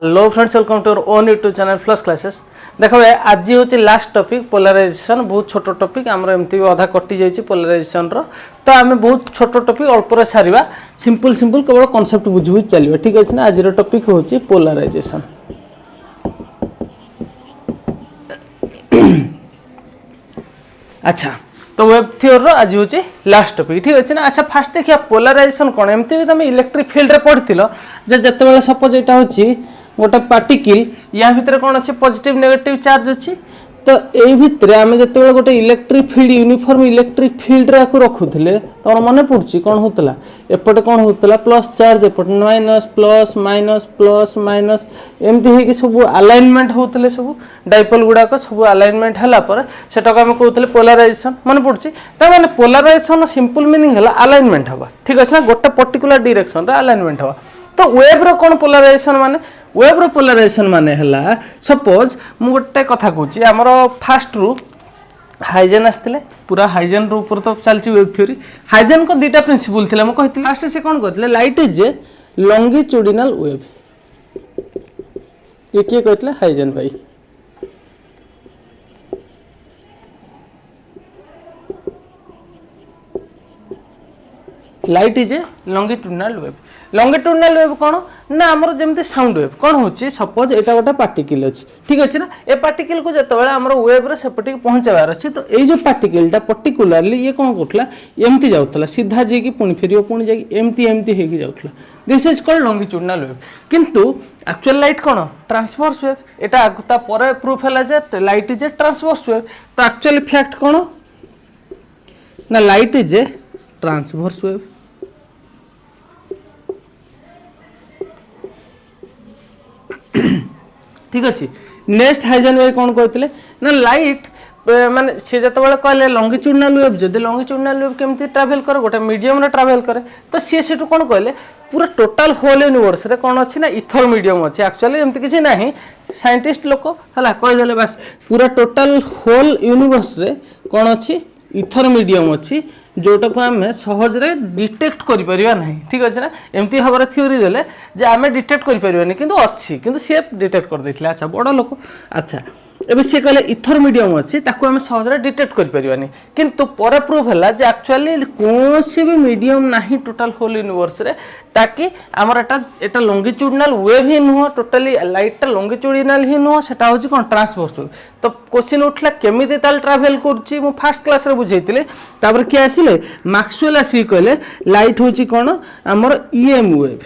Hello friends, welcome to own YouTube channel plus classes. देखो भाई, आज हूँ लास्ट टॉपिक पोलराइजेशन। बहुत छोट टॉपिक आमर एमती भी अधा कटि जाइए पोलराइजेशन तो आम बहुत छोट टॉपिक अल्पर सारिबा। सिंपल सिंपल केवल कॉन्सेप्ट बुझी बुझी चलिए, ठीक अच्छे ना। आज टॉपिक हूँ पोलराइजेशन। अच्छा, तो वेब थ्योरी आज हूँ लास्ट टॉपिक, ठीक अच्छे ना। अच्छा, फास्ट देखिए पोलराइजेशन कौन। एमती भी तुम इलेक्ट्रिक फील्ड रे पढ़ी जिते सपोज यहाँ हूँ गोटे पार्टिकल, या भितर कौन अच्छे पॉजिटिव नेगेटिव चार्ज अच्छी। तो यही भितर आम जो गोटे electric field uniform electric field रखुले तुम मन पड़ुची कौन होता एपटे कौन होता प्लस चार्ज, एपटे minus plus minus plus minus एमती सब अलाइनमेंट होते सब डाइपोल गुड़ाक सब अलाइनमेंट है सेटा आम कहते पोलराइजेशन मन पड़ुची। तमाने पोलराइजेशन सिंपल मीनिंग है अलाइनमेंट हवा, ठीक अच्छे ना। गोटे पर्टिकुलर डायरेक्शन रे अलाइनमेंट हवा। तो वेब रो कौन पोलराइजेशन माने, वेब रो पोलराइजेशन माने हला सपोज मु गोटे कथा कहूँ आमर फास्ट रु हाइजेन आसते पूरा हाइजेन रो ऊपर तो चलती वेब थ्योरी। हाइजेन को दुटा प्रिंसिपल थे मुझे कही फास्ट से कौन कहते light is A longitudinal wave. ये किए कहते हाइजेन भाई। Light is A longitudinal wave. Longitudinal wave कौन ना आमर जमती साउंड वेव कौन होची सपोज एटा गोटे पार्टिकल अच्छी, ठीक अच्छे ना। ए पार्टिकल को जिते आम वेब सेपटे पहुँचार अच्छे तो ये जो पार्टिकलटा पर्टिकुलारली ये कौन करूला एमती जाऊला सीधा जाकि पुणी फेर पुणी जाकि एमती एमती होगी जाऊला। This is called longitudinal wave. किंतु एक्चुअल लाइट कौन ट्रांसवर्स वेव। एटा पर प्रूफ है जे light is a transverse wave. तो एक्चुअली फैक्ट कौन ना light is a transverse wave. ठीक अच्छे। नेक्स्ट हाइजेन वे कौन कहते ना लाइट माने सी जो कहले लॉन्गिट्यूडिनल वेव जदि लॉन्गिट्यूडिनल वेव केमती ट्रैवल करे गोटे मीडियम रे ट्रैवल करे तो सी से कौन कहले पूरा टोटाल होल यूनिवर्स रे कौन अच्छी ना इथर मीडियम अच्छे। एक्चुअली एमती किसी ना साइंटिस्ट लोक है कहीदे बस पूरा टोटाल होल यूनिवर्स रे कौन अच्छी इथर मीडियम अच्छी जोटा को आम सहजरे डिटेक्ट करिपरिबा नहीं, ठीक अच्छे ना। एमती भाव थ्योरी देले जे आम डिटेक्ट करिपरिबानी किंतु अच्छी किंतु सी डिटेक्ट कर देथिले। अच्छा बड़ लोक। अच्छा एबे सी कहले इथर मीडियम अच्छी ताको आम सहजरे डिटेक्ट करिपरिबानी किंतु पर प्रूफ है जे एक्चुअली कौन सी भी मीडियम नहीं टोटाल होल यूनिवर्स रे ताकि आमर एटा लॉन्गिट्यूडिनल वेव ही नुह टोटाली लाइटटा लॉन्गिट्यूडिनल ही नुह सेटा होची कोन ट्रांसवर्स वेव। तो क्वेश्चन उठला केमिति ताल ट्रैवल करची मु फर्स्ट क्लास रे बुझैतिले तापर के आसिले मैक्सवेल आसी कहले लाइट होची कोन आमर ईएम वेव,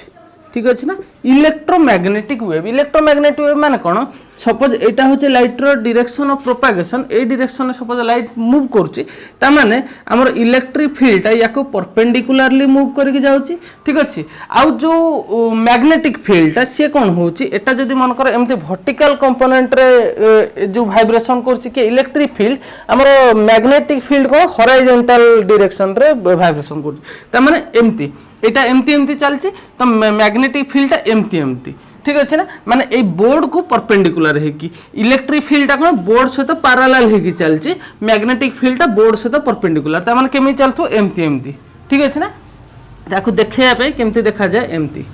ठीक अच्छे ना। Electromagnetic wave. इलेक्ट्रोमैग्नेटिक वेव माने कौन सपोज एटा होचे लाइट रो डायरेक्शन ऑफ प्रोपागेशन ए डायरेक्शन में सपोज लाइट मूव करूची ता माने हमर इलेक्ट्रिक फील्ड याको परपेंडिकुलरली मूव करके जाउची, ठीक अच्छे। आ जो मैग्नेटिक फील्ड से कौन होची एटा जदी मन कर एमती वर्टिकल कंपोनेंट रे जो वाइब्रेशन करूची के इलेक्ट्रिक फील्ड हमर मैग्नेटिक फील्ड को हॉरिजॉन्टल डायरेक्शन रे वाइब्रेशन करूची ता माने एमती एटा एमती एमती चलची तो मैग्नेटिक फील्ड एमती एमती, ठीक अच्छे ना। माने ए बोर्ड को परपेंडिकुलर है कि इलेक्ट्रिक फील्ड कौन बोर्ड सहित पैरेलल है चलची मैग्नेटिक फील्ड बोर्ड सहित परपेंडिकुलर ता माने केमी चलथो एमती एमती, ठीक अच्छे ना। ताकू देखैया पे केमती देखा जाए एमती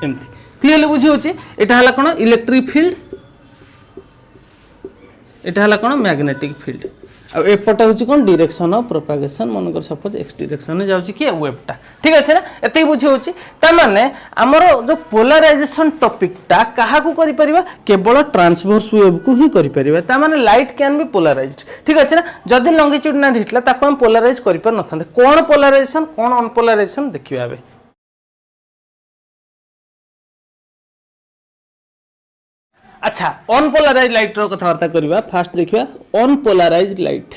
एमती क्लियरली बुझी होची। एटा हला कोन इलेक्ट्रिक फील्ड एटा हला कोन मैग्नेटिक फील्ड एपटे हूँ कौन डायरेक्शन ऑफ प्रोपागेशन मनकर सपोज एक्स डायरेक्शन में जाऊँगी कि वेबटा, ठीक अच्छे ना। एत बुझी होची तामाने आमर जो पोलराइजेशन टॉपिकटा क्या करिपरिबा केवल ट्रांसवर्स वेव को ही करिपरिबा। तामाने लाइट कैन बी पोलराइज्ड, ठीक अच्छे ना। जदि लॉन्गिट्यूडिनल हिटला ताको हम पोलराइज करिपर नथांते। कोन पोलराइजेशन कोन अनपोलराइजेशन देखिबा आबे। अच्छा, अनपोलराइज लाइट रो कथबार्ता करबा। फास्ट देखिबा अनपोलराइज लाइट।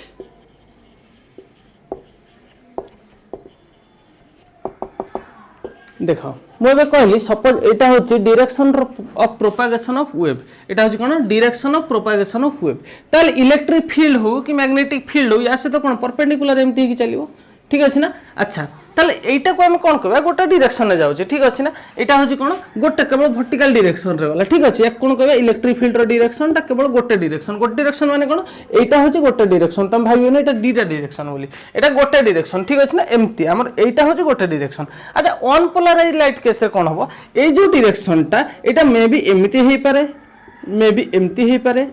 देखो मुझे कहली सपोज एटा होची direction of propagation of wave. एटा होची कोन direction of propagation of wave. ताल इलेक्ट्रिक फील्ड हो कि मैग्नेटिक फील्ड हो या से तो कोन परपेंडिकुलर एमती ही चलिवो ठीक अच्छे ना। अच्छा ताले एटा को हम कौन कहबा गोटे डायरेक्शन में जाउछे ठीक अच्छे ना। एटा होची कोन गोटे केवल वर्टिकल डायरेक्शन रे वाला ठीक अच्छे। एक कोन कहबा इलेक्ट्रिक फील्ड रो डायरेक्शन ता केवल गोटे डायरेक्शन माने कोन एटा होची गोटे डायरेक्शन तुम भाबियो ना एटा दीटा डायरेक्शन बोली एटा गोटे डायरेक्शन ठीक अच्छे ना। एमती हमर एटा होची गोटे डायरेक्शन। अच्छा ऑन पोलराइज लाइट केस रे कोन हबो ए जो डायरेक्शन टा एटा मे बी एमती हेई पारे मे बी एमती हेई पारे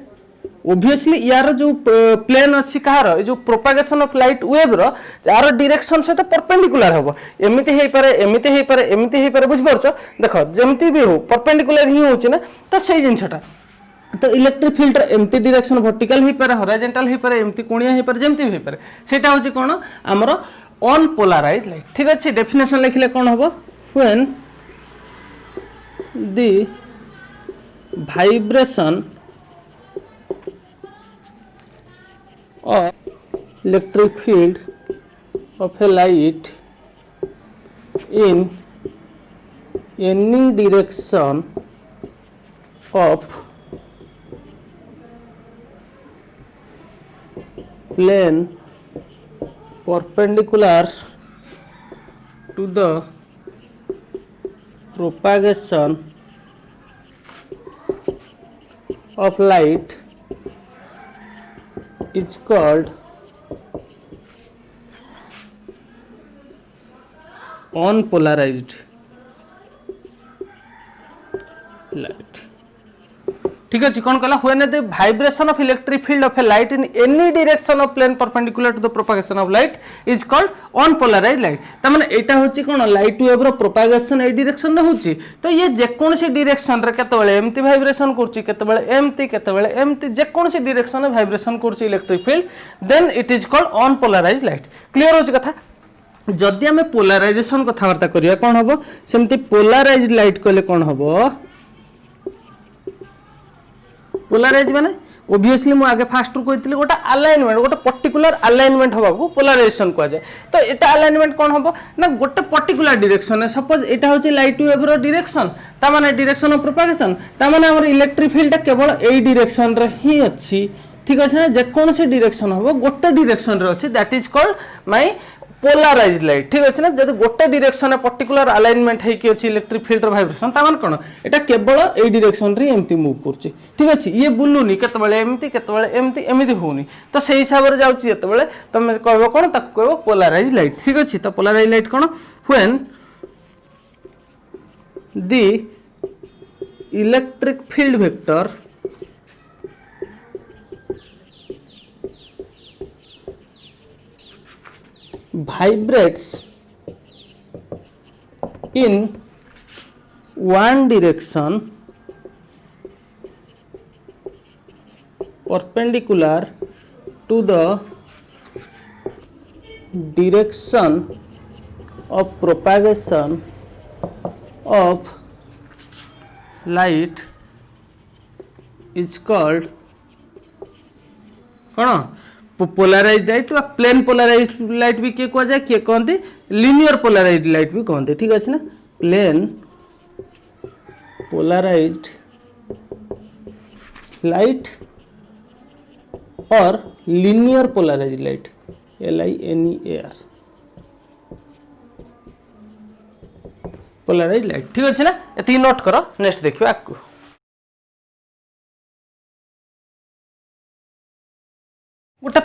ओब्वियसली यार जो प्लेन अच्छी कहार जो प्रोपागेशन ऑफ लाइट वेव रो यार डायरेक्शन सहित परपेंडिकुलर हबो एमिति हेई पारे एमिति हेई पारे एमिति हेई पारे बुझ परछ देखो जेमति भी हो परपेंडिकुलर ही होची ना तो सेही जिंसटा तो इलेक्ट्रिक फील्ड एमती डायरेक्शन वर्टिकल हेई पारे हॉरिजॉन्टल हेई पारे एमती कोणिया हेई पारे जेमति हेई पारे सेटा होची कोन हमरो ऑन पोलराइज लाइट ठीक अछि। डेफिनेशन लिखले कोन हबो when the vibration or electric field of a light in any direction of plane perpendicular to the propagation of light is called unpolarized light ठीक अछि। कोन कहला when the vibration of electric field of a light in any direction of plane perpendicular to the propagation of light is called unpolarized light. त माने एटा होची कोन light wave रो प्रोपागेशन ए डायरेक्शन रे होची तो ये जे कोनसी डायरेक्शन रे केतबेले एम्ति वाइब्रेशन करची केतबेले एम्ति जे कोनसी डायरेक्शन रे वाइब्रेशन करची electric field then it is called unpolarized light. Clear होची कथा। जदि हमें पोलराइजेशन कथा वार्ता करिया कोन हबो सेमति पोलराइज्ड लाइट कहले कोन हबो पोलराइज माने ओब्वियसली मु आगे फास्ट रु कहतिली गोटा अलाइनमेंट गोटे पर्टिकुलर अलाइनमेंट हबा को पोलराइजेशन कह जाय। तो एटा अलाइनमेंट कोन हबो ना गोटे पर्टिकुलर डायरेक्शन है सपोज एटा होची लाइट वेव रो डायरेक्शन ता माने डायरेक्शन ऑफ प्रोपागेशन ता माने हमर इलेक्ट्रिक फील्ड केवल एई डायरेक्शन रे ही अछि ठीक अछि ना। जे कोन से डायरेक्शन हबो गोटे डायरेक्शन रे अछि that is called my polarized light ठीक अछि ना। जदि गोटे डायरेक्शन में पर्टिकुलर अलाइनमेंट है कि अछि इलेक्ट्रिक फील्ड रो वाइब्रेशन ता माने कोन एटा केवल एई डायरेक्शन रे एम्ति मूव करछि ठीक अछि। ये बुलुनी केतबेले एम्ति एमिति होनी तो सेही हिसाब रे जाउछि जेतबेले तमे कहबो कोन ताक कहबो पोलराइज्ड लाइट ठीक अछि। तो पोलराइज्ड लाइट कोन when the electric field vector vibrates in one direction perpendicular to the direction of propagation of light is called कौन पोलराइज्ड लाइट वा प्लेन पोलराइज्ड लाइट भी किए कह जाए किए कहते लिनियर पोलराइज्ड लाइट भी कहते ठीक अच्छे ना। प्लेन पोलराइज्ड लाइट और linear polarized light LINEAR polarized light ठीक अच्छे ना। ये नोट करो नेक्स्ट देखिए आपको गोटे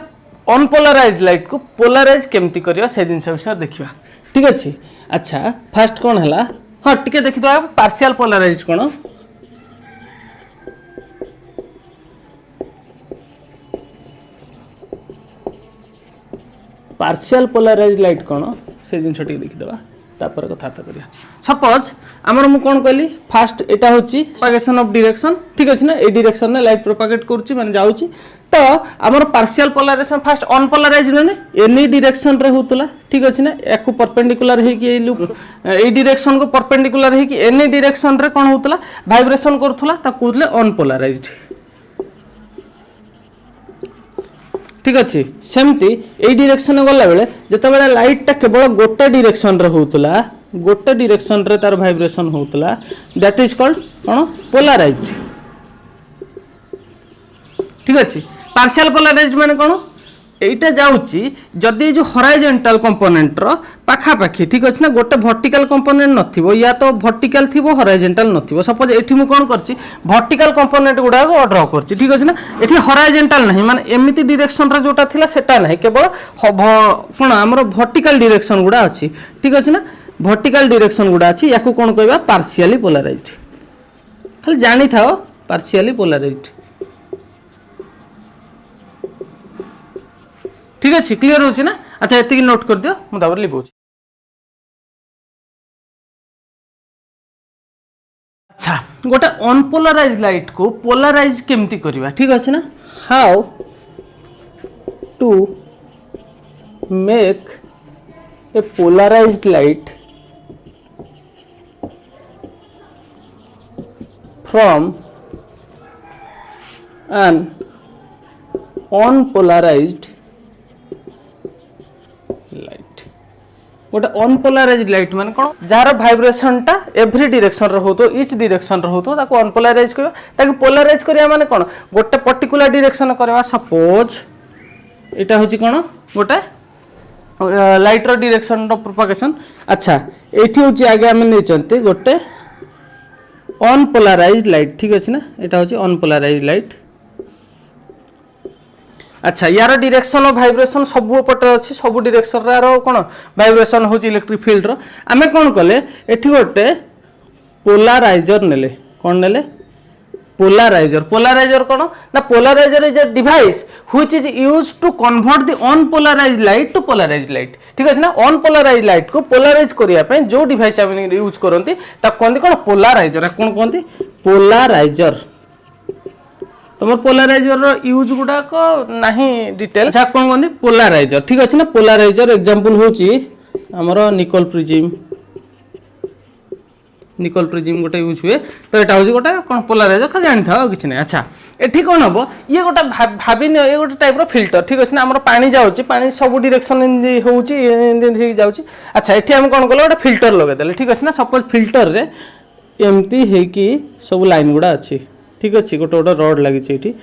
अनपोलराइज्ड लाइट को पोलराइज केमती करिया से जिनस विषय देखिबा ठीक अछि। अच्छा फर्स्ट कोन हला हां टिके देखिबा पार्शियल पोलराइज्ड कोन पार्शियल पोलराइज्ड लाइट कोन से जिनस टिके देखिदबा तापर कथा करिया। सपोज हमर मु कोन कहली फर्स्ट एटा होची प्रोपागेशन ऑफ डायरेक्शन ठीक अछि ना। ए डायरेक्शन में लाइट प्रोपागेट करची माने जाउची तो हमर पार्शियल पोलराइजेशन फर्स्ट अनपोलराइज्ड ने एनी डायरेक्शन रे होतला ठीक अछि ना। एकु परपेंडिकुलर हे कि ए डायरेक्शन को परपेंडिकुलर हे कि एनी डायरेक्शन रे कोन होतला वाइब्रेशन करथुला ता कहले अनपोलराइज्ड ठीक अछि। सेमती ए डायरेक्शन गला बेले जते बेले लाइट ता केवल गोटे डायरेक्शन रे होतला गोटे डायरेक्शन रे तार वाइब्रेशन होतला दैट इज कॉल्ड कोन पोलराइज्ड ठीक अछि। पार्शियल पोलराइज्ड माने कोन এইটা যাচ্ছি যদি এই যে হরাইজেন্টাল কম্পোনেন্টর পাখাপাখি ঠিক আছে না গোটে ভর্টিকাল কম্পোনেন্ট নথিব ইয়া তো ভর্টিকাল থিব হরাইজেন্টাল নথিব সপোজ এটি মু কোন করছি ভর্টিকাল কম্পোনেন্ট গুড়াক ড্র করছি ঠিক আছে না এটি হরাইজেন্টাল না মানে এমিতি ডিরেকশনরে যেটা লা সেটা না কেবল কোণ আমার ভর্টিকাল ডিরেকশন গুড়া আছে ঠিক আছে না ভর্টিকাল ডিরেকশন গুড়া আছে ইয়াকু কোন কইবা পার্সিয়ালি পোলারাইজড খালি জানি থাও পার্সিয়ালি পোলারাইজড ঠিক আছে ক্লিয়ার হচ্ছে না আচ্ছা এত নোট করে দিও মু তারপরে লিখুছি আচ্ছা গোটে অনপোলারাইজ লাইট কু পোলারাইজ কেমতি করিবা ঠিক আছে না how to make a polarised light from an unpolarized light गोटे अनपोलाराइज लाइट मान कौन जार भाइब्रेशन टा एव्री डायरेक्शन रे होतो इच डायरेक्शन रे होतो ताको अनपोलाराइज करबा ताको पोलाराइज करिया माने कोन गोटे पर्टिकुलर डायरेक्शन करबा सपोज एटा होची कोन गोटे लाइट रो डायरेक्शन रो प्रोपगेशन अच्छा एठी होची आगे हम नै चंती गोटे अनपोलाराइज लाइट ठीक अछि ना एटा होची अनपोलाराइज लाइट अच्छा यार डायरेक्शन ऑफ वाइब्रेशन सब पटे अछि सब डायरेक्शन रो कोन वाइब्रेशन होची इलेक्ट्रिक फील्ड रो आमे कोन कले एठी गोटे पोलाराइजर नेले कोन नेले पोलाराइजर कोन ना polarizer is a device which is used to convert the unpolarized light to polarized light ठीक अछि ना अनपोलाराइज्ड लाइट को पोलाराइज करिया पे जो डिवाइस हम यूज करंती ता कोन कोन पोलाराइजर कोन कोनती पोलाराइजर तुम पोलाराइजर यूज गुडा को नहीं डिटेल अच्छा कौन कहते पोलाराइजर ठीक अच्छे ना पोलाराइजर एग्जांपल होची हमरो निकल प्रिज्म गोटे यूज हुए तो एटा होची गोटे कोन पोलाराइजर खाली जानि था किछ नै अच्छा एठी कोन हबो ये गोटे भाबिन ये गोटे टाइप रो फिल्टर ठीक अछि ना हमरो पानी जाउची पानी सब डायरेक्शन होउची हे जाउची अच्छा एठी हम कोन करलो गोटे फिल्टर लगे देले ठीक अछि ना सपोज फिल्टर रे एम्ति हे कि सब लाइन गुडा अछि ठीक अच्छे गोटे गोटे रड लगी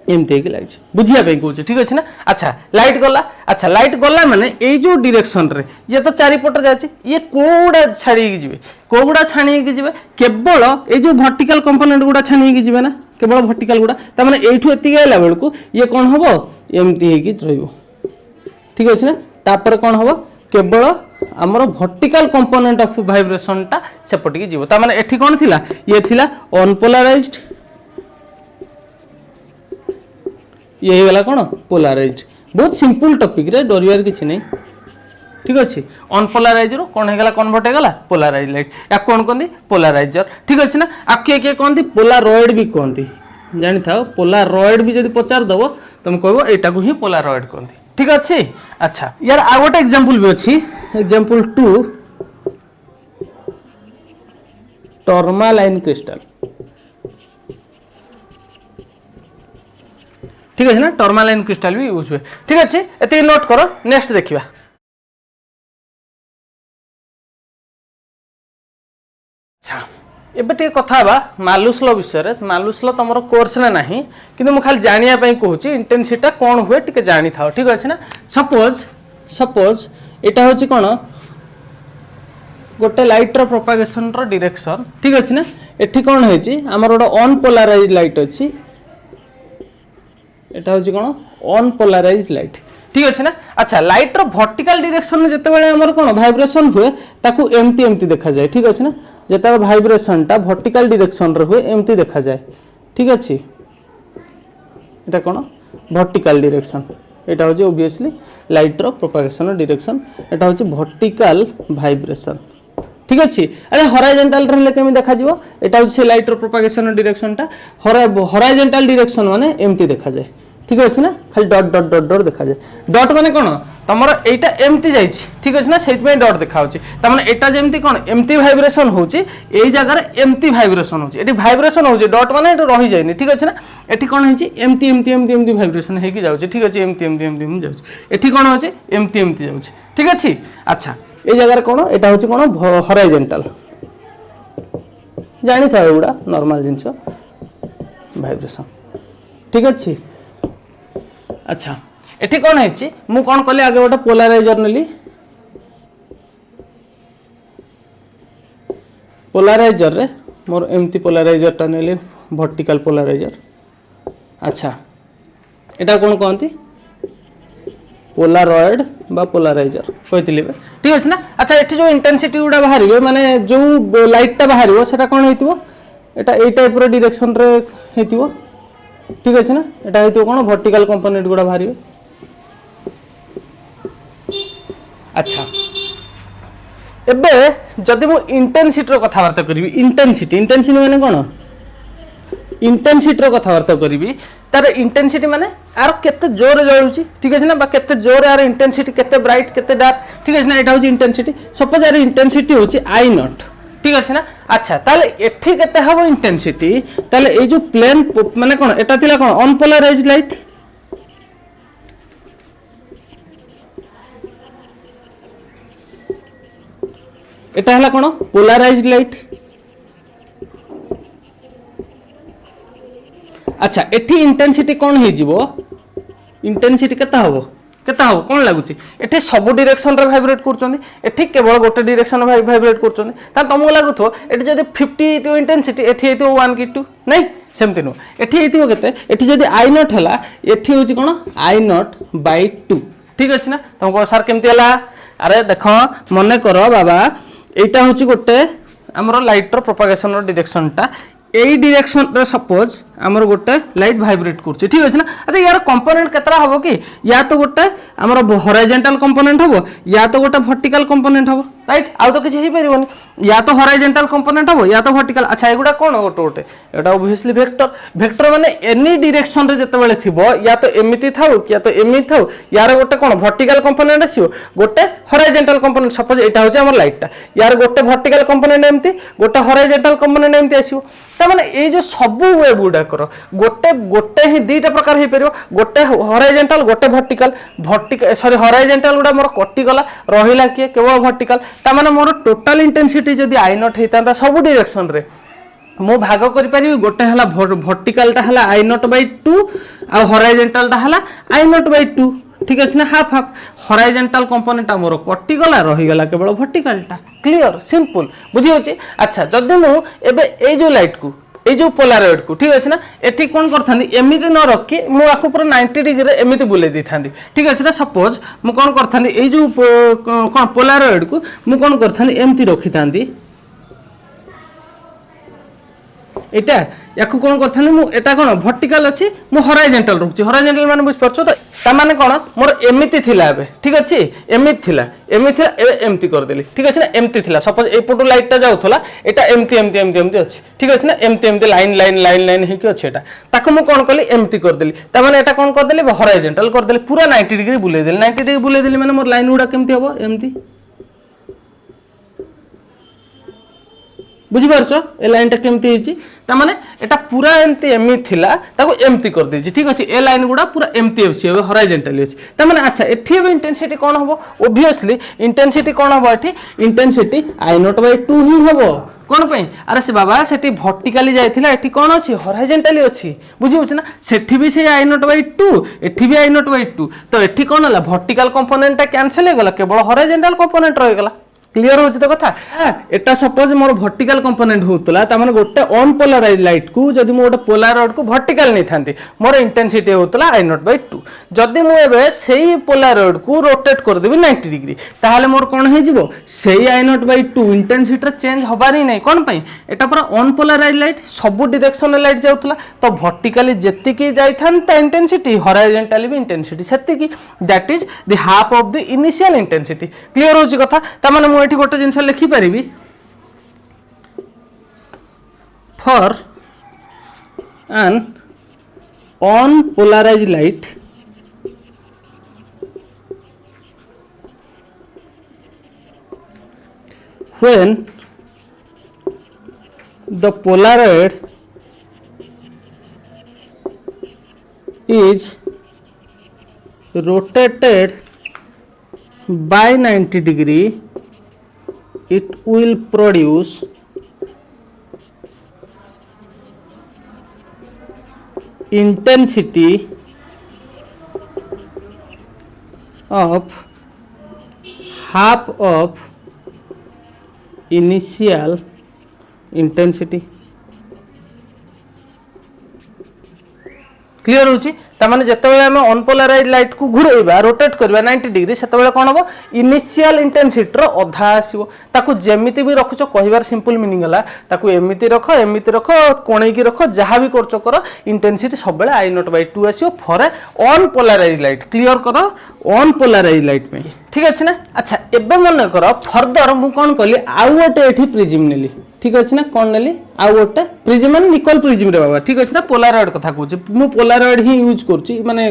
एमती लगी बुझिया कहूँ ठीक अच्छे ना अच्छा लाइट गला अच्छा लाइट गला माने ये जो डायरेक्शन रे ये तो चारिपट जाए ये कोड़ा छाड़ी जी कोगुड़ा छाणी जी केवल ये जो भर्टिकल कंपोनेंट गुड़ा छाणी जी ना केवल भर्टिकल गुड़ा तमाने एठू एति आइला बेलू ये कौन हम एमती हो ठीक अच्छे ना तापर कौन हम केवल आमर भर्टिकल कंपोनेंट ऑफ वाइब्रेशन टा सेपटिक जीव ता माने एठी कोन थिला ये थिला अनपोलाराइज्ड ये वाला कोन पोलाराइज्ड बहुत सिंपल टॉपिक रे डरियार किछ नै ठीक अछि अनपोलाराइज्ड रो कोन हे गला कन्वर्ट हे गला पोलाराइज्ड लाइट या कोन कोंदी पोलाराइजर ठीक अछि ना आ के कोंदी पोलारॉइड भी कोंदी जानि थाओ पोलारॉइड भी जदी पचार दबो तुम कहबो एटा को ही पोलारॉइड कोंदी ठीक अच्छे अच्छा यार आ गोटे एग्जांपल भी अच्छी एग्जांपल 2 टर्मालाइन क्रिस्टल ठीक है ना टर्मालाइन क्रिस्टल भी यूज हुए ठीक अच्छे एते नोट करो नेक्स्ट देखिबा अच्छा एबे टे कथा बा मालुस लॉ विषय रे मालुस लॉ तमरो कोर्स ना नाही किंतु मु खाली जानिया पई कहूची इंटेंसिटी कोन हुए टिके जानि थाओ ठीक अछि ना सपोज एटा होची कोन गोटे लाइट रो प्रोपगेशन रो डायरेक्शन ठीक अछि ना एठी कोन हेची हमर ओडा अनपोलाराइज्ड लाइट अछि एटा होची कोन अनपोलाराइज्ड लाइट ठीक अछि ना अच्छा लाइट रो वर्टिकल डायरेक्शन में जते बेले हमर कोन वाइब्रेशन हुए ताकू एमती देखा जाए ठीक अछि ना जेता वाइब्रेशन टा वर्टिकल डायरेक्शन रे हुए एमती देखा जाए ठीक अछि एटा कोन वर्टिकल डायरेक्शन एटा होची ऑब्वियसली लाइट रो प्रोपगेशन डायरेक्शन एटा होची वर्टिकल वाइब्रेशन ठीक अछि अरे हॉरिजॉन्टल रहले केमि देखा जिवो एटा होची लाइट रो प्रोपगेशन डायरेक्शन टा हॉरिजॉन्टल डायरेक्शन माने एमती देखा जाए ठीक अछि ना खाली डॉट डॉट डॉट डॉट देखा जाए डॉट माने कोन तमरो एटा एमती जाईछि ठीक अछि ना सेति में डॉट देखा होछि त माने एटा जेमती कोन एमती वाइब्रेशन होछि एई जगह रे एमती वाइब्रेशन होछि एटी वाइब्रेशन होछि डॉट माने एटा रहि जायनि ठीक अछि ना एटी कोन होछि एमती एमती एमती एमती वाइब्रेशन हे कि जाउछि ठीक अछि एमती एमती एमती जाउछि एटी कोन होछि एमती एमती जाउछि ठीक अछि अच्छा एई जगह रे कोन एटा होछि कोन हॉरिजॉन्टल जानि था एगुडा नॉर्मल जिंस वाइब्रेशन ठीक अछि अच्छा एठी कौन है मु कौन कली आगे गोटे पोलाराइजर नेली पोलाराइजर रे मोर एमती पोलाराइजर टा नेली वर्टिकल पोलाराइजर अच्छा एटा कौन कहती पोलारॉइड बा पोलाराइजर कहती ठीक अच्छे ना अच्छा ये जो इंटेंसिटी गुड़ा बाहर माने जो लाइटा बाहर से कौन हो ये टाइप डायरेक्शन रे हेतिबो ठीक अच्छे ना एटा हेतिबो कौन वर्टिकल कंपोनेंट गुड़ा बाहर अच्छा एबे जदि मु इंटेंसिटी रो कथावार्ता करी इंटेंसिटी इंटेंसिटी माने कौन इंटेंसिटी रो कथावार्ता करी तार इंटेंसिटी माने आर केते जोर जळुची ठीक अछि ना बा केते जोर आर इंटेंसिटी केते ब्राइट केते डार्क ठीक अछि ना एटा होची इंटेंसिटी सपोज आर इंटेंसिटी होची आई नॉट ठीक अछि ना अच्छा ताले एठी केते हबो इंटेंसिटी ताले ए जो प्लेन माने कोन एटा थिला कोन अनपोलराइज्ड लाइट एटा हला कोन पोलराइज्ड लाइट अच्छा एठी इंटेंसिटी कौन हो जीवो इंटेंसिटी केता हो कौन लगुच एठी सब डायरेक्शन रे वाइब्रेट करछोनी एठी केवल गोटे डायरेक्शन रे वाइब्रेट करछोनी ता तुमको लागुथो एठी जदी 50 तो इंटेंसिटी एठी हेतो 1 की 2 नहीं सेमति नो एठी हेतो केते एठी जदी आई नॉट हला एठी होची कोन आई नॉट बाय 2 ठीक अछि ना तुमको सर केमति हला अरे देखो मने करो बाबा एटा होची गोटे हमरो लाइट रो प्रोपगेशन रो डायरेक्शन टा यही डायरेक्शन रे सपोज हमर गोटे लाइट वाइब्रेट करछ ठीक अछि ना अच्छा यार कंपोनेंट केतरा हबो कि या तो गोटे हमर हॉरिजॉन्टल कंपोनेंट हबो या तो गोटे वर्टिकल कंपोनेंट हबो राइट आउ तो किछि हे परिबोनी या तो हॉरिजॉन्टल कंपोनेंट हबो या तो वर्टिकल अच्छा एगुडा कोन गोटे एटा ऑब्वियसली वेक्टर वेक्टर माने एनी डायरेक्शन रे जते बेले थिबो या तो एमिति थाउ या तो एमिति थाउ यार गोटे कोन वर्टिकल कंपोनेंट आसीबो गोटे हॉरिजॉन्टल कंपोनेंट सपोज एटा होचे हमर लाइट टा यार गोटे वर्टिकल कंपोनेंट एमति गोटे हॉरिजॉन्टल कंपोनेंट एमति आसीबो त माने ए जो सब वेव गुडा करो गोटे गोटे ही दुईटा प्रकार हे परिबो गोटे हॉरिजॉन्टल गोटे वर्टिकल वर्टिकल सॉरी हॉरिजॉन्टल गुडा मोर कटि गला रहिला के केवल वर्टिकल ता माने मोर टोटल इंटेंसिटी जदी आई नॉट हेता सब डायरेक्शन रे मो भाग करि परिबी गोटे हला वर्टिकल टा हला आई नॉट बाय 2 आ हॉरिजॉन्टल टा हला आई नॉट बाय 2 ठीक अछि ना हाफ हाफ हॉरिजॉन्टल कंपोनेंट मोर कटि गला रहि गला केवल वर्टिकल टा क्लियर सिंपल बुझी होची अच्छा जदी मु एबे ए जो लाइट को ए जो पोलारॉइड को ठीक अछि ना एठी कोन करथांदी एमिति न रखी मु आखु पूरा 90 डिग्री रे एमिति बुले दिथांदी ठीक अछि ना सपोज मु कोन करथांदी ए जो कोन पोलारॉइड को मु कोन करथांदी एमिति रखिथांदी एटा याकु कोन करथानी मु एटा कोन वर्टिकल अछि मु हॉरिजॉन्टल रखछि हॉरिजॉन्टल माने बुझ परछो त ता माने कोन मोर एमिति थिला एबे ठीक अछि एमिति थिला एमिति कर देली ठीक अछि ना एमिति थिला सपोज ए पटो लाइट ता जाउथला एटा एमिति अछि ठीक अछि ना एमिति लाइन लाइन लाइन लाइन हे कि अछि एटा ताको मु कोन करली एमिति कर देली ता माने एटा कोन कर देली हॉरिजॉन्टल कर देली पूरा 90 डिग्री बुले देली 90 डिग्री बुले देली माने मोर लाइन उडा केमति हबो एमिति बुझी पारछो ए लाइन टा केमति हिची ता माने एटा पूरा एमती एमि थिला ताको एमती कर देछि ठीक अछि ए लाइन गुडा पूरा एमती अछि हॉरिजॉन्टली अछि ता माने अच्छा एठी बे इंटेंसिटी कोन हबो ऑब्वियसली इंटेंसिटी कोन हबो एठी इंटेंसिटी आई नॉट बाय 2 ही हबो कोन पई अरे से बाबा सेठी वर्टिकली जायथिला एठी कोन अछि हॉरिजॉन्टली अछि बुझी होछ ना सेठी भी से आई नॉट बाय 2 एठी भी आई नॉट बाय 2 तो एठी कोन हला वर्टिकल कंपोनेंट ता कैंसिल हे गला केवल हॉरिजॉन्टल कंपोनेंट रहि गला क्लियर होची तो कथा एटा सपोज मोर वर्टिकल कंपोनेंट होतला त माने गोटे अनपोलराइज्ड लाइट को जदी मो गोटे पोलारॉइड को वर्टिकल नै थांती मोर इंटेंसिटी होतला आई नॉट बाय 2 जदी मो एबे सेही पोलारॉइड को रोटेट कर देबी 90 डिग्री ताहाले मोर कोन हे जिवो सेही I naught by 2 intensity change होबारी नै कोन पई एटा पूरा अनपोलराइज्ड लाइट सब डायरेक्शन लाइट जाउतला तो वर्टिकली जेति की जाय थांता इंटेंसिटी हॉरिजॉन्टली भी इंटेंसिटी सेति की that is the half of the initial intensity clear होची कथा त माने मो एठी गोटे जिंस लिखि परिबी for an unpolarized light when the polaroid is rotated by 90 degree, it will produce intensity of half of initial intensity. Clear होची तामाने जतबेले हम अनपोलराइज लाइट को घुरेबा रोटेट करबा 90 डिग्री सेतबेले कोन हबो इनिशियल इंटेंसिटी रो अधा आसीबो ताकू जेमिति भी रखुचो कहिबार सिंपल मीनिंग हला ताकू एमिति रख कोणे की रख जहां भी करचो कर इंटेंसिटी सबबेले I नॉट बाय 2 आसीबो फॉर अनपोलराइज लाइट क्लियर करो अनपोलराइज लाइट में ठीक अछि ना अच्छा एबे मन करो फर्दर मु कोन कहली आउ गोटे एठी प्रिज्म नेली ठीक अछि ना कोन नेली आउ गोटे प्रिज्म माने निकल प्रिज्म रे बाबा ठीक अछि ना पोलारॉइड कथा कहूची मु पोलारॉइड ही यूज करची माने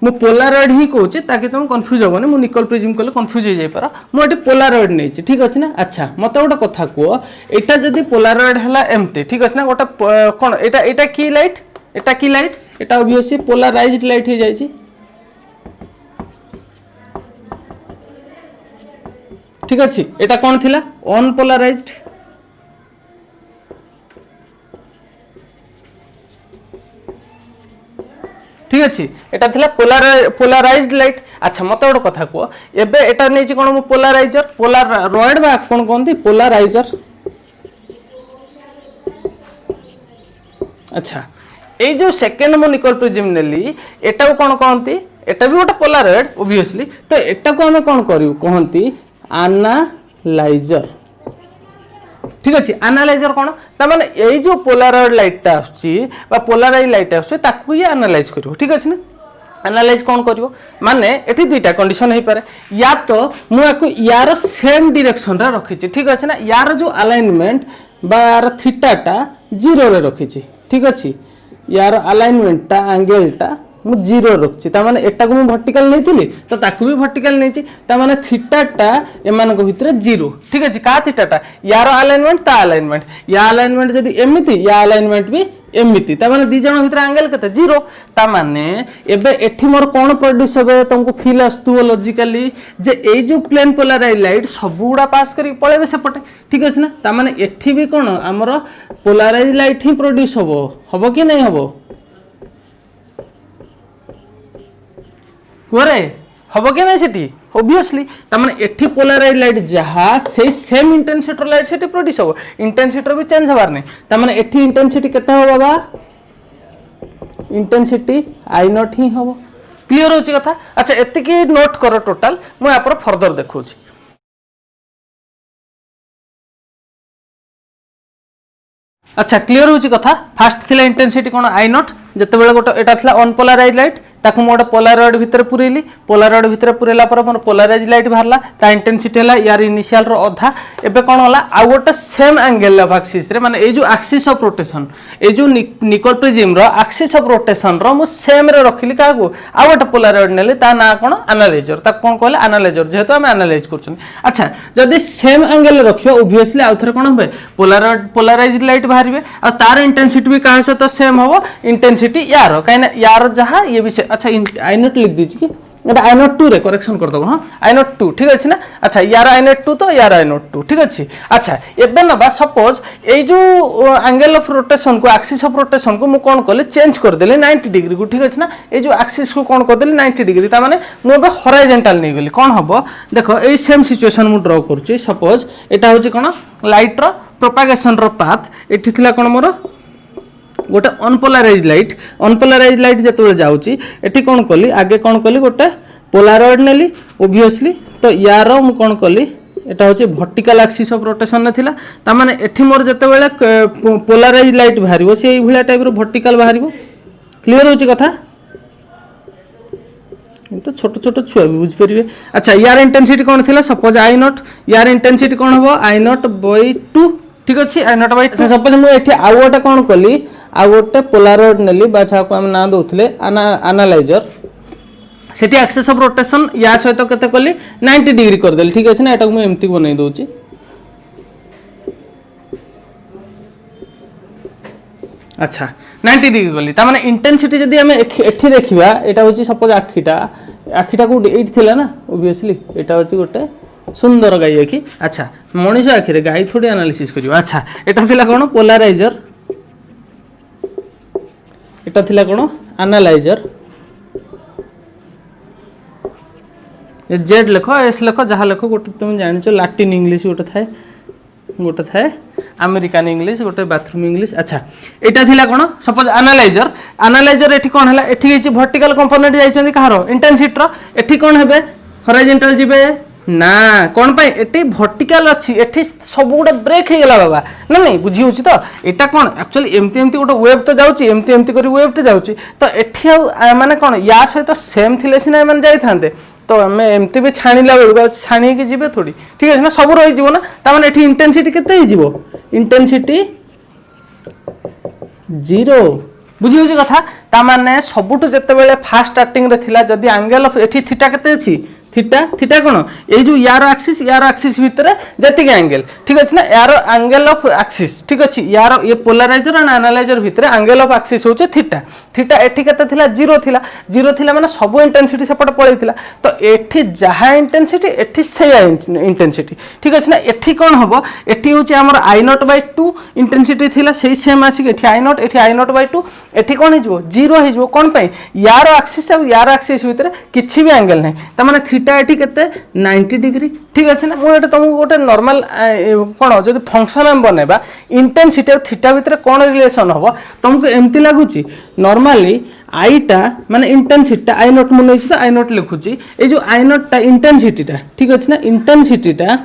मु पोलारॉइड ही कहूची ताकि तुम कंफ्यूज होबनी मु निकल प्रिज्म कहले कंफ्यूज हो जाय पारा मु एठी पोलारॉइड नै छी ठीक अछि ना अच्छा मते गोटे कथा को एटा जदी पोलारॉइड हला एमते ठीक अछि ना गोटे कोन एटा की लाइट एटा ऑब्वियसली पोलराइज्ड लाइट हो जाय छी ठीक अछि एटा कोन थिला अनपोलराइज्ड ठीक अछि एटा थिला पोलराइज्ड लाइट अच्छा मते गोटे कथा को एबे एटा नै छी कोन पोलराइजर पोलरॉइड बा कोन कोनती पोलराइजर अच्छा ए जो सेकंड मो निकल प्रिज्म नेली एटा कोन कोनती एटा भी गोटे पोलरॉइड ऑब्वियसली तो एटा को हम कोन करियो कोनती एनालाइजर ठीक अछि एनालाइजर कोन त माने ए जो पोलरॉइड लाइट ता आछी बा पोलराइज लाइट आछी ताकू ये एनालाइज करियो ठीक अछि ना एनालाइज कोन करियो माने एठी दुईटा कंडीशन हे पारे या तो मु आकु यार सेम डायरेक्शन रे रखी छी ठीक अछि ना यार जो अलाइनमेंट बा यार थीटा टा 0 रे रखी छी ठीक अछि यार अलाइनमेंट टा एंगल टा मु 0 रखछि ता माने एटा को मु वर्टिकल नैथिली तो ताकू भी वर्टिकल नैछि ता माने थीटा टा एमान को भितरे 0 ठीक अछि का थीटा टा यार अलाइनमेंट ता अलाइनमेंट या अलाइनमेंट जदी एमिति या अलाइनमेंट भी एमिति ता माने दी जण भितरे एंगल केते 0 ता माने एबे एठी मोर कोन प्रोड्यूस होबे तुमको फील आस्तु लॉजिकली जे ए जो प्लेन पोलराइज लाइट सबुडा पास करी पळेबे सेपटे ठीक अछि ना ता माने एठी भी कोन हमर पोलराइज लाइट ही प्रोड्यूस होबो कि नै होबो कोरे हबो के नै सेठी ऑब्वियसली त माने एठी पोलराइज लाइट जहा से सेम इंटेंसिटी लाइट सेठी प्रोड्यूस हो इंटेंसिटी भी चेंज हबार नै त माने एठी इंटेंसिटी केते हो बाबा इंटेंसिटी I नॉट ही हो क्लियर होची कथा अच्छा एते की नोट करो टोटल मु या पर फर्दर देखौची अच्छा क्लियर होची कथा फास्ट थिला इंटेंसिटी कोन I नॉट जते बेले गोटे एटा थिला अनपोलराइज लाइट ताकू मोटे पोलरॉइड भितर पुरेली पोलरॉइड भितर पुरेला पर मोर पोलराइज लाइट बाहरला ता इंटेंसिटी हला यार इनिशियल रो आधा एबे कोन होला आ गोटे सेम एंगल ऑफ एक्सिस रे माने ए जो एक्सिस ऑफ रोटेशन ए जो निकल प्रिज्म रो एक्सिस ऑफ रोटेशन रो मु सेम रे रखिली का को आ गोटे पोलरॉइड नेले ता ना कोन एनालाइजर ता कोन कहले एनालाइजर जेहेतु हम एनालाइज करछन अच्छा जदी सेम एंगल रखियो ऑब्वियसली आउथरे कोन होबे पोलराइज लाइट बाहरबे आ तार इंटेंसिटी भी काहे से तो सेम होबो इंटेंसिटी यार काहे यार जहां ये भी अच्छा I नॉट लिख दीजिए कि एटा I नॉट 2 रे करेक्शन कर दबो हां I नॉट 2 ठीक अछि ना अच्छा यार I नॉट 2 तो यार I नॉट 2 ठीक अछि अच्छा एबे ना बा सपोज ए जो एंगल ऑफ रोटेशन को एक्सिस ऑफ रोटेशन को मु कोन करले चेंज कर देले 90 डिग्री को ठीक अछि ना ए जो एक्सिस को कोन कर देले 90 डिग्री ता माने मु बे हॉरिजॉन्टल नै गेली कोन हबो देखो ए सेम सिचुएशन मु ड्रा करछि सपोज एटा होछि कोन लाइट रो प्रोपागेशन रो पाथ एठी थिला कोन मोर गोटे अनपोलराइज लाइट जते जाउची एठी कोन कली आगे कोन कली गोटे पोलरॉइड नेली ऑब्वियसली तो यार मु कोन कली एटा होची वर्टिकल एक्सिस ऑफ रोटेशन ने थिला ता माने एठी मोर जते बेले पोलराइज लाइट बाहरिबो सेही भलिया टाइप रो वर्टिकल बाहरिबो क्लियर होची कथा तो छोट छोट छुआ भी बुझ परिबे अच्छा यार इंटेंसिटी कोन थिला सपोज I नॉट यार इंटेंसिटी कोन हबो I नॉट बाय 2 ठीक अछि I नॉट बाय अच्छा सपोज मु एठी आ गोटे कोन कली आ गोटे पोलरॉइड नेली बाछा को हम ना दोथले एनालाइजर सेठी एक्सिस ऑफ रोटेशन या सहित केते कली 90 डिग्री कर देली ठीक अछि ना एटा मु एम्ति बनै दोची अच्छा 90 डिग्री कली ता माने इंटेंसिटी जदी हम एठी देखिबा एटा होची सपोज आखिटा को एठी थिला ना ऑब्वियसली एटा होची गोटे सुंदर गाई आखि अच्छा मनीष आखि रे गाई थोड़ी एनालिसिस करियो अच्छा एटा थिला कोन पोलराइजर एटा थिला कोन एनालाइजर जेड लेख एस लेख जहाँ लेख गोटे तुम जान लाटिन इंग्लीश गोटे थाए अमेरिकान इंग्लीश गोटे बाथरूम इंग्लीश। अच्छा यहाँ थिला कौन सपोज एनालाइजर एठी कौन है एठी वर्टिकल कंपोनेंट जाइछन्ती कहार इंटेंसिटर एठी कौन हेबे हॉरिजॉन्टल जिबे ना कौन पाई एटी वर्टिकल अच्छी एटी सब गोटे ब्रेक हो गला बाबा ना नहीं बुझी होची तो एटा कौन एक्चुअली एमती एमती गोटे वेव तो जाउची एमती एमती करी वेव तो जाउची तो एठी माने कौन या सहित सेम थिले सिना माने जाई थांते तो आम एमती भी छाणीला बेलू छाणी की जीवे थोड़ी ठीक है ना सब रही जीव ना तामाने एठी इंटेंसिटी केते ही जीवो इंटेंसिटी 0 बुझी होची कथा तामाने सबुटु जत्ते बेले फास्ट स्टार्टिंग रे थिला जदी एंगल ऑफ एठी थीटा केते अछि थीटा थीटा कौन ये जो यार एक्सिस भितर जति एंगल ठीक अच्छे ना यार एंगल ऑफ एक्सिस ठीक अच्छे यार ये पोलराइजर एंड एनालाइजर भितर एंगल ऑफ एक्सिस होचे थीटा थीटा एठी केते थिला 0 थिला माने सब इंटेंसिटी सेपट पळैथिला तो एठी जहा इंटेंसिटी एठी से इंटेंसिटी ठीक अच्छे ना एठी कौन हबो एठी होचे हमर I0/2 इंटेंसिटी थिला सेही सेम आसी एठी I0 एठी I0/2 एठी कौन हिजबो 0 हिजबो कौन पई यार एक्सिस भितर किछि भी एंगल नै त माने थीटा एठी केते 90 डिग्री ठीक अच्छे ना मुझे तुमको गोटे नॉर्मल कौन जब फंक्शन हम बनैबा इंटेंसिटी और थीटा भितर कौन रिलेशन हम तुमको एमती लगुच नॉर्मली आईटा माने इंटेंसिटी I0 मुझे तो I0 लिखुची ये जो I0 टा इंटेंसिटीटा ठीक अच्छे ना इंटेंसिटीटा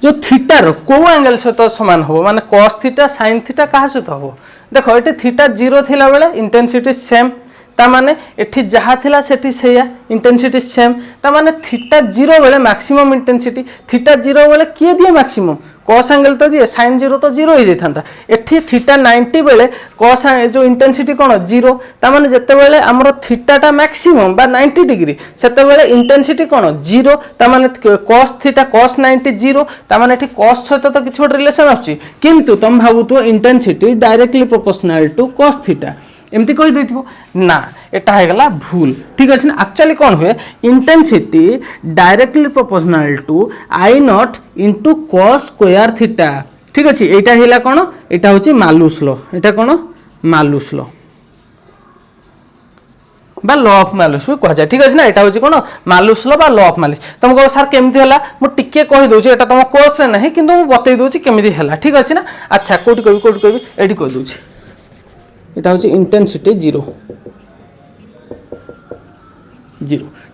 जो थीटार को एंगल सहित सामान हम माने cos थीटा sin थीटा क्या सहित हम देखो ये थीटा 0 थिला बेले इंटेंसिटी सेम ता माने एठी जहा थिला सेठी सेया इंटेंसिटी सेम ता माने थीटा 0 बेले मैक्सिमम इंटेंसिटी थीटा 0 बेले किए दिए मैक्सिमम cos एंगल तो दिए sin 0 तो 0 ही जाता एठी थीटा 90 बेले cos जो इंटेंसिटी कौन 0 ता माने जते बेले हमरो थीटा टा मैक्सिमम बा 90 डिग्री सेते बेले इंटेंसिटी कौन 0 ता माने cos थीटा cos 90 0 ता माने एठी cos सहित तो किछ रिलेशन आछि किंतु तुम भाबुतो intensity directly proportional to cos theta एमती कही देथिबो ना एटा है गला भूल ठीक अछि ना एक्चुअली कौन हुए intensity directly proportional to I0 into cos square theta ठीक अछि एटा हिला कोन एटा होची मालुस लॉ एटा कोन मालुस लॉ बा लॉ ऑफ मालुस भी कह जाय ठीक अछि ना एटा होची कोन मालुस लॉ बा लॉ ऑफ मालुस तुमको सर केमती हला मु टिके कहि दोची एटा तुम कोर्स रे नहीं किंतु मु बतै दोची केमती हला ठीक अछि ना अच्छा कोठी कहबी एडी कहि दोची एटा होची इंटेंसिटी 0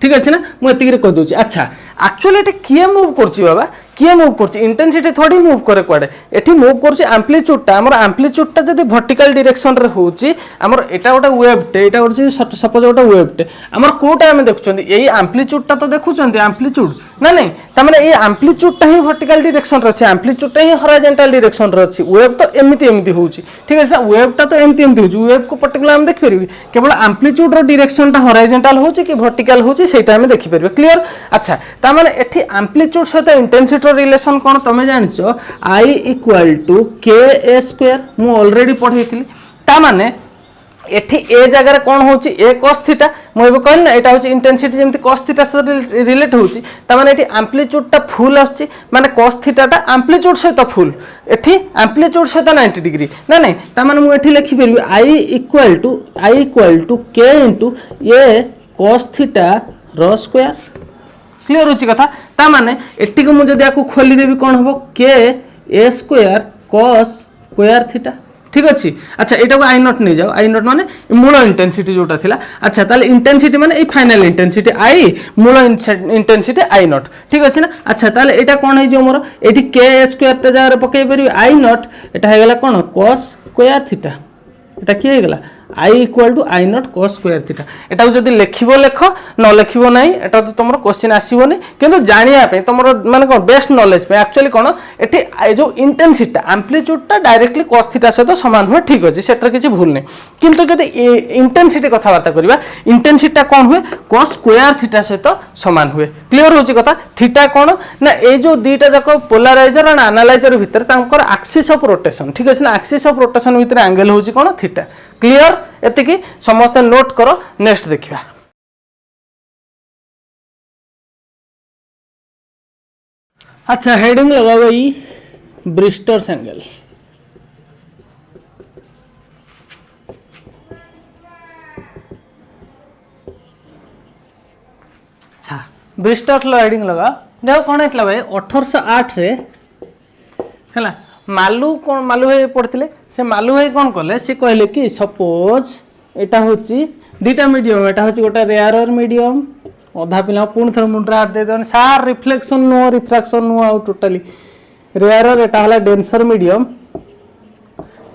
ठीक अच्छे ना मुझे कह दूसरी अच्छा एक्चुअली ये किए मुव कर बाबा किए मुव कर इंटेंसिटी थोड़ी मुव करे कुआडे एठी मुव कर एम्प्लीट्यूडटा हमर एम्प्लीट्यूडटा जदी वर्टिकल डायरेक्शन रे होची हमर एटा गोटे वेवटे एटा गोटे सपोज गोटे वेवटे हमर कोटा हम देखुचंदी एई एम्प्लीट्यूडटा तो देखुचंदी एम्प्लीट्यूड ना नहीं त माने एई एम्प्लीट्यूडटा ही वर्टिकल डायरेक्शन रे अछि एम्प्लीट्यूडटा ही हॉरिजॉन्टल डायरेक्शन रे अछि वेव तो एमिति होची ठीक अछि ना वेवटा तो एमिति होची वेव को पर्टिकुलर हम देख परिबी केवल एम्प्लीट्यूड रो डायरेक्शनटा हॉरिजॉन्टल होची कि वर्टिकल होची सेटा हम देखि परिबे क्लियर अच्छा त माने एठी एम्प्लीट्यूड सहित इंटेंसिटी रिलेशन कौन तुम जानिछ I = K² मु ऑलरेडी पढ़ेइथिली ता माने एठी ए जगह कौन होची ए cos थीटा मुझे कहली ना एटा होची इंटेंसिटी जेमति cos थीटा से रिलेट होची ता माने एठी एम्प्लीट्यूडटा फुल आछि माने cos थीटाटा एम्प्लीट्यूड सहित फुल एठी एम्प्लीट्यूड सहित 90 डिग्री ना नहीं ता माने मु एठी लिखि परबी I = K * A cos theta रो स्क्वायर क्लियर होची कथा ता माने एटी को मु जदी आकु खोली देबी कोन हबो K² cos स्क्वायर थीटा ठीक अछि अच्छा एटा को I0 नै जाओ I0 माने मूल इंटेंसिटी जोटा थिला अच्छा ताले इंटेंसिटी माने ए फाइनल इंटेंसिटी I मूल इंटेंसिटी I0 ठीक अछि ना अच्छा ताले एटा कोन है जो मोर एटी K² ता जारे पकै परबी I0 एटा हे गेला कोन cos स्क्वायर थीटा एटा की हे गेला I = I0 cos square theta एटा जदी लेखिबो लेख न लेखिबो नै एटा तो तमरो क्वेश्चन आसीबोनी किंतु जानिया पे तमरो माने कोन बेस्ट नॉलेज पे एक्चुअली कोन एठी जो इंटेंसिटी एम्प्लीट्यूडटा डायरेक्टली cos थीटा सहित समान हुए ठीक अछि सेटर किछि भूल नै किंतु जदी इंटेंसिटी कथा बार्ता करबा इंटेंसिटीटा कोन हुए cos स्क्वायर थीटा सहित समान हुए क्लियर होची कथा थीटा कोन ना ए जो दीटा जाको पोलराइजर एंड एनालाइजर भीतर तांकर एक्सिस ऑफ रोटेशन ठीक अछि ना एक्सिस ऑफ रोटेशन भीतर एंगल होची कोन थीटा क्लियर एतिकी समस्त नोट करो नेक्स्ट देखिबा अच्छा हेडिंग लगाओ ई ब्रिस्टर्स एंगल ब्रिस्टर्स लो हेडिंग लगा देखो कौन है भाई 1808 रे है मालू भाई पढ़ते से मालू भाई कौन कले सी कहले कि सपोज एटा होची दीटा मीडियम एटा होची गोटे रेयर मीडियम अधा पिला पुणी थोड़ा मुंड्रा हाथ दे देवन सार रिफ्लेक्शन नुह रिफ्रैक्शन नुह आउ टोटाली रेयर एटा हला डेंसर मीडियम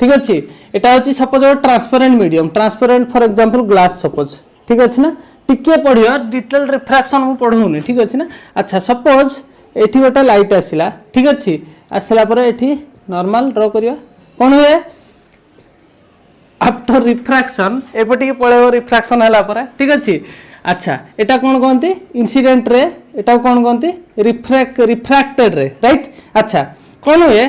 ठीक अच्छे एटा होची suppose transparent medium transparent for example glass suppose ठीक अच्छे ना टिके पढ़ियो डिटेल रिफ्रैक्शन मु पढ़ौनी ठीक अच्छे ना अच्छा सपोज एठी गोटे लाइट आसिला ठीक अच्छे आसला पर एठी नॉर्मल ड्रॉ करियो कौन हुए आफ्टर रिफ्रैक्शन एपटे पळेबो रिफ्रैक्शन हला पर ठीक अच्छे अच्छा एटा कौन कहते इंसिडेंट रे एटा कौन कहते रिफ्रैक्टेड रे राइट अच्छा कौन हुए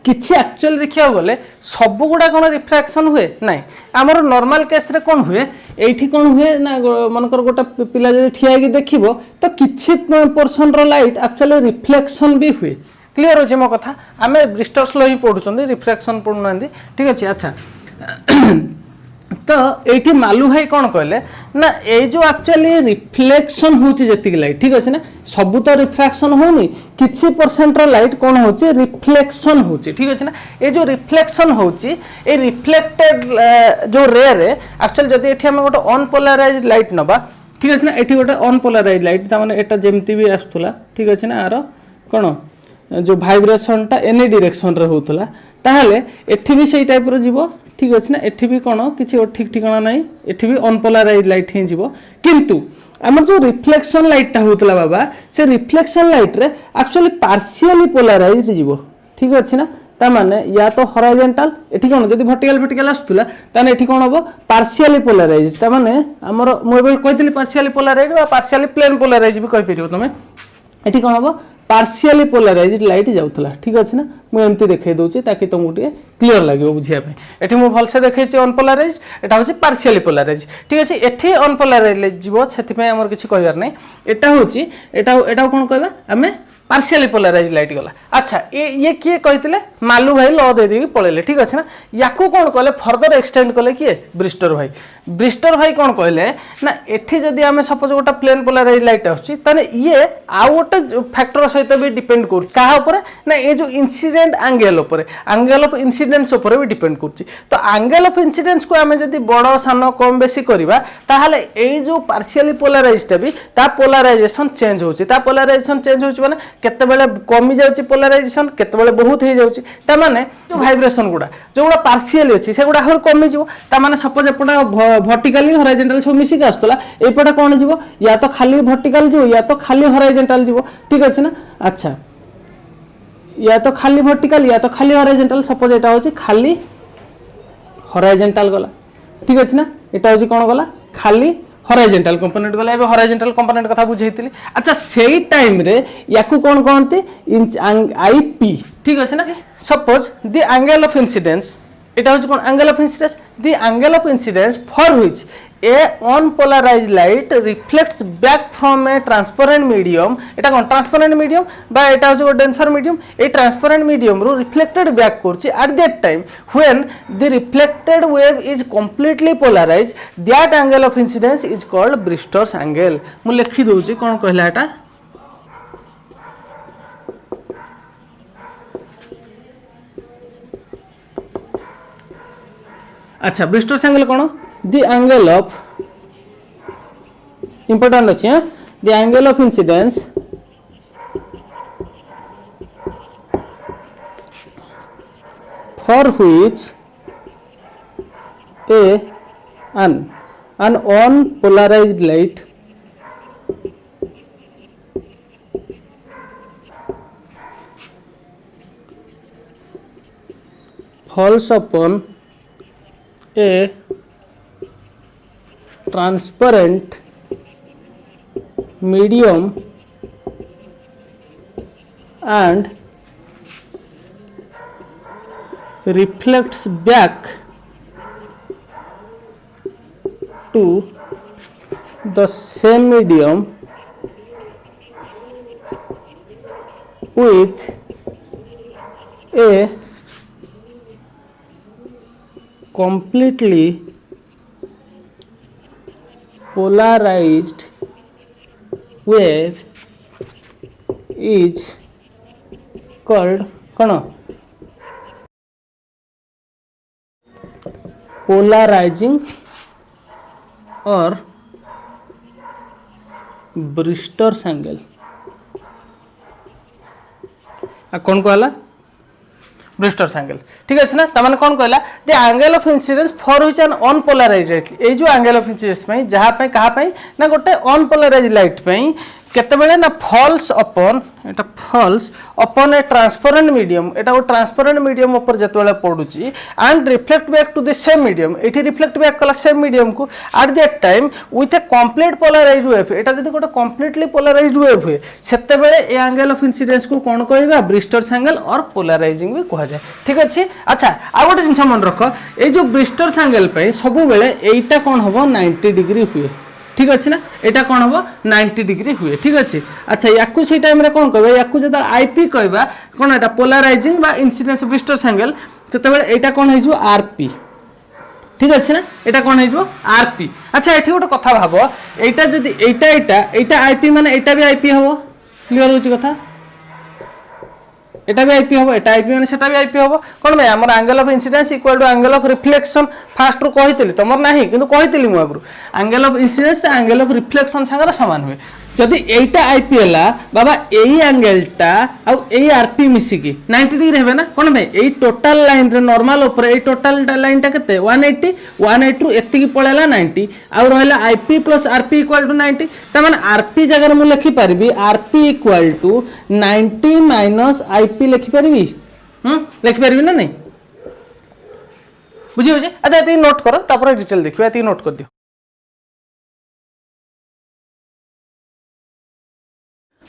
किछि एक्चुअल देखिया गले सब गुडा कौन रिफ्रैक्शन हुए ना आमर नॉर्मल केस रे कौन हुए एठी कौन हुए ना मनकर गोटा पिला जदि ठिया कि देखिबो तो किछि पोर्शन रो लाइट एक्चुअली रिफ्लेक्शन भी हुए क्लियर होछि मो कथा आमे ब्रिस्टर्स लो ही पढुचंदी रिफ्रैक्शन पढुनांदी ठीक अछि अच्छा तो ये मालू भाई कौन कहले ना ये जो एक्चुअली रिफ्लेक्शन होची जति लाइट ठीक अच्छे ना सब तो रिफ्रैक्शन होनी किछि परसेंट रो लाइट कौन होची रिफ्लेक्शन होची ठीक अच्छे ना ये जो रिफ्लेक्शन होची ये रिफ्लेक्टेड जो रे रे एक्चुअली जदि एठी हम गोटे अनपोलराइज्ड लाइट नबा ठीक अच्छे ना एठी गोटे अनपोलराइज्ड लाइट ता माने एटा जेमती भी आस्तुला ठीक अच्छे ना आरो कोन जो वाइब्रेशन टा एनी डायरेक्शन रे होतला ताहले एठी भी सेही टाइप रो जीवो ठीक अच्छे ना एठी भी कौन किसी ठीक ठिकाना ना एठी भी अनपोलराइज लाइट ही जीवो किंतु आमर जो रिफ्लेक्शन लाइट टा होतला बाबा से रिफ्लेक्शन लाइट रे एक्चुअली पार्शियली पोलराइज्ड जीवो ठीक अच्छे ना ता माने या तो हॉरिजॉन्टल एठी कौन जदी वर्टिकल आस्तुला ताने एठी कौन हबो पार्शियली पोलराइज्ड ता माने हमर मोबाइल कहतली पार्शियली पोलराइज्ड बा पार्शियली प्लेन पोलराइज्ड भी कहि परियो तमे एठी कौन हबो पार्शियली पोलराइज्ड लाइट जाउतला ठीक अछि ना मु एमती देखाई दोछि ताकि तुमको टिके क्लियर लागियो बुझिया पे एठी मु भलसे देखैछि अनपोलराइज्ड एटा होछि पार्शियली पोलराइज्ड ठीक अछि एठी अनपोलराइज्ड जीवो सेति पे हमर किछि कहबार नै एटा होछि एटा कोन कहबा हमें पार्शियली पोलराइज्ड लाइट गला अच्छा ये किए कहतिले मालू भाई लॉ दे देकी पळेले ठीक अछि ना याकू कोन कहले फर्दर एक्सटेंड कले किए ब्रिस्टर भाई कोन कहले ना एठी जदी हमें सपोज गोटा प्लेन पोलराइज्ड लाइट आछि तने ये आ गोटे फैक्टर सहित भी डिपेंड कर कहा ऊपर ना ये जो इंसिडेंट एंगल ऊपर एंगल ऑफ इंसिडेंस ऊपर भी डिपेंड करछि तो एंगल ऑफ इंसिडेंस को हमें जदी बड़ सान कम बेसी करबा ताहाले ए जो पार्शियली पोलराइज्ड भी ता पोलराइजेशन चेंज होछि ता पोलराइजेशन चेंज होछि माने केते बेले कमी जाउछि पोलराइजेशन केते बेले बहुत हे जाउछि ता माने जो वाइब्रेशन गुडा जो गुडा पार्शियली अछि से गुडा हर कमी जिवो ता माने सपोज एपटा वर्टिकली हॉरिजॉन्टल सब मिसी के आस्तला एपटा कोन जिवो या तो खाली वर्टिकल जिवो या तो खाली हॉरिजॉन्टल जिवो ठीक अछि ना अच्छा या तो खाली वर्टिकल या तो खाली हॉरिजॉन्टल सपोज एटा होछि खाली हॉरिजॉन्टल गला ठीक अछि ना एटा होछि कोन गला खाली हॉरिजॉन्टल कंपोनेंट गला एबे हॉरिजॉन्टल कंपोनेंट कथा बुझैतिली अच्छा सेही टाइम रे याकू कोन कहंती आईपी ठीक अछि ना suppose the angle of incidence एटा होछि कोन angle of incidence the angle of incidence for which a unpolarised light reflects back from a transparent medium एटा कोन ट्रांसपेरेंट मीडियम बा एटा होछि को डेंसर मीडियम ए ट्रांसपेरेंट मीडियम रो रिफ्लेक्टेड बैक करछि at that time when the reflected wave is completely polarised that angle of incidence is called Brewster's angle मु लिखि दोछि कोन कहला एटा अच्छा ब्रिस्टर्स एंगल कौन द एंगल ऑफ इंपोर्टेंट अच्छी the angle of incidence for which an unpolarized light falls upon a transparent medium and reflects back to the same medium with a completely polarized wave is called कौन polarizing or Brewster's angle कौन कहला ब्रिस्टर्स angle ठीक अच्छे ना तमाने कौन कहला the angle of incidence for which an unpolarised ए जो एंगल ऑफ इंसिडेंस में जहाँ पे कहाँ पे ना गोटे अनपोलराइज्ड लाइट पे केतेबेले ना फॉल्स अपॉन एटा falls upon a transparent medium एटा वो ट्रांसपेरेंट मीडियम ऊपर जतबेले पडुची and reflect back to the same medium एठी रिफ्लेक्ट बैक कला सेम मीडियम को at that time with a complete polarised wave एटा जदी गोटे कंप्लीटली पोलराइज्ड वेव हुए सेतेबेले ए एंगल ऑफ इंसिडेंस को कोन कहबा ब्रिस्टर्स एंगल और पोलराइजिंग भी कहा जाए ठीक अछि अच्छा आ गोटे जिंस मन रख ए जो ब्रिस्टर्स एंगल पे सब बेले एटा कोन होबो 90 डिग्री हुए ठीक अच्छे ना यहाँ कौन हम 90 डिग्री हुए ठीक अच्छे अच्छा या से टाइम कौन कह या जो आईपी कहवा कौन यहाँ पोलराइजिंग बा इंसिडेंस ब्रिस्टर्स एंगल से यहाँ कौन हो आरपी ठीक अच्छे ना यहाँ कौन हो आरपी अच्छा ये गोटे कथा भाव यहाँ जब यहाँ आईपी माने यहाँ भी आईपी हम क्लीयर हो कथा एटा भी आईपी हम एटा आईपी माने सेटा भी आईपी हम कौन भाई आम angle of incidence equal to angle of reflection first रू कही तुम ना कि कही मुझे आगु angle of incidence angle of reflection सागर सामान हुए जदि एटा आईपी है बाबा यही एंगलटा आई आरपी मिसिकी 90 डिग्री है ना कौन भाई यही टोटाल लाइन रे नॉर्मल ऊपर यही टोटाल लाइन टा केते 180 रु एतिकी पळेला 90 आ रहला IP plus RP equal to 90 त माने आरपी जगह मु लिखि परबी RP equal to 90 minus IP लिखि परबी लिखि परबी ना नहीं बुझी होजे अच्छा एति नोट करो तापर डिटेल देखियो एति नोट कर दियो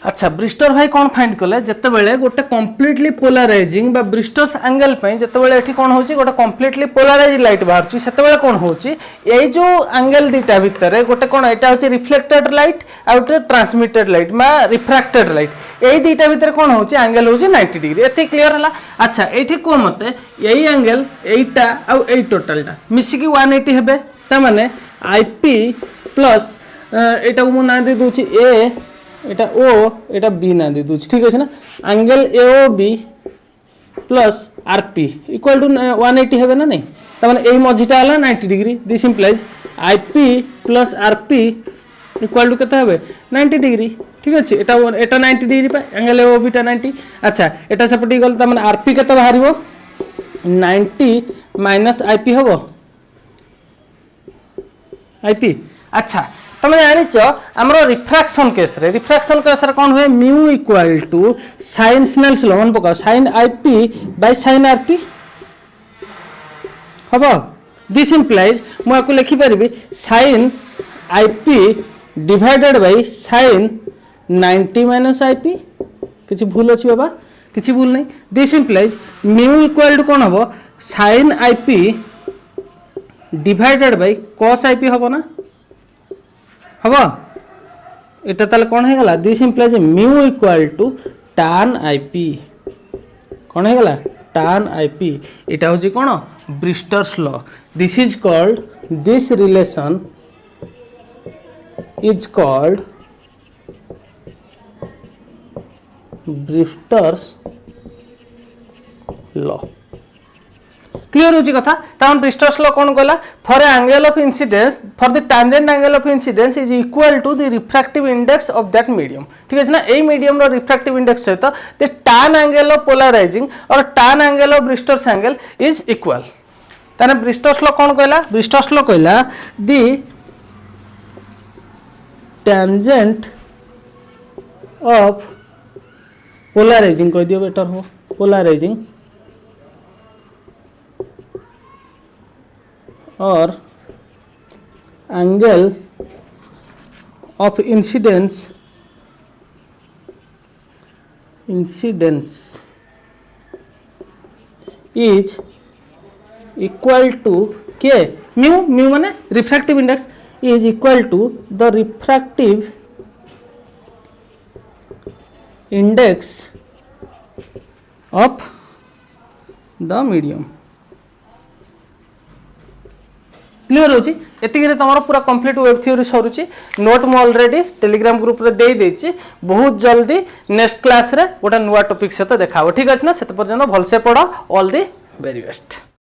अच्छा ब्रिस्टर भाई कौन फाइंड कले जितेबाला गोटे कम्प्लीटली पोलराइजिंग ब्रिस्टर्स एंगल जितेबाला ये कौन हो गोटे कम्प्लीटली पोलराइज लाइट बाहर से कौन हो जो एंगल दीटा भितर गोटे कौन यहाँ हूँ रिफ्लेक्टेड लाइट आ गए ट्रांसमिटेड लाइट रिफ्रैक्टेड लाइट यही दीटा भितर कौन हो एंगल हो 90 डिग्री एत क्लीयर है अच्छा ये कह मत यही एंगल यहीटा आई टोटालटा मिसिकी 180 हे ताने आईपी प्लस यहाँ मुझे ना दे दूसरी ए एटा ओ एटा बी ना दे दूसरी ठीक है ना angle A O B plus RP equal to 180 है ना नहीं तब यही मझीटा है 90 degree this implies IP plus RP equal to केते है 90 डिग्री ठीक अच्छे एटा 90 डिग्री पे एंगल ए ओ बी टा 90 अच्छा एटा सेपटी गल तब आरपी केते बाहरिबो 90 माइनस आईपी हबो आईपी अच्छा तुम जानिच आमर रिफ्रैक्शन केस रे कौन हुए mu equal to sine Snell's law मन पकाओ sine IP by sine RP हम दिस इम्प्लाइज मुझे लिखि पारि sine IP divided by sine 90 minus IP किसी भूल अच्छी बाबा किसी भूल नहीं this implies mu equal to कौन हम sine IP divided by cos IP हम ना हम एटा ताले कौन है गला this implies mu equal to tan IP कौन है गला tan आईपी एटा होची कौन Brewster's law this is called this relation is called Brewster's law clear होची कथा तहन ब्रिस्टर्स लॉ कौन कहला for angle of incidence for the tangent angle of incidence is equal to the refractive index of that medium ठीक है ना a medium रो refractive index सहित the tan angle of polarising और tan angle of Brewster's angle is equal ताने Brewster's law कौन कहला Brewster's law कहला द टैंजेंट ऑफ पोलराइजिंग कह दियो बेटर हो पोलराइजिंग और angle of incidence is equal to के म्यू माने refractive index is equal to the refractive index of the medium clear होची एतिक तुम पूरा कंप्लीट वेब थ्योरी सरुची नोट मु ऑलरेडी टेलीग्राम ग्रुप रे दे देछि बहुत जल्दी नेक्स्ट क्लास रे गोटा नुवा टॉपिक सहित देखा ठीक अछि ना से पर्यंत भलसे पढ़ ऑल दी वेरी बेस्ट।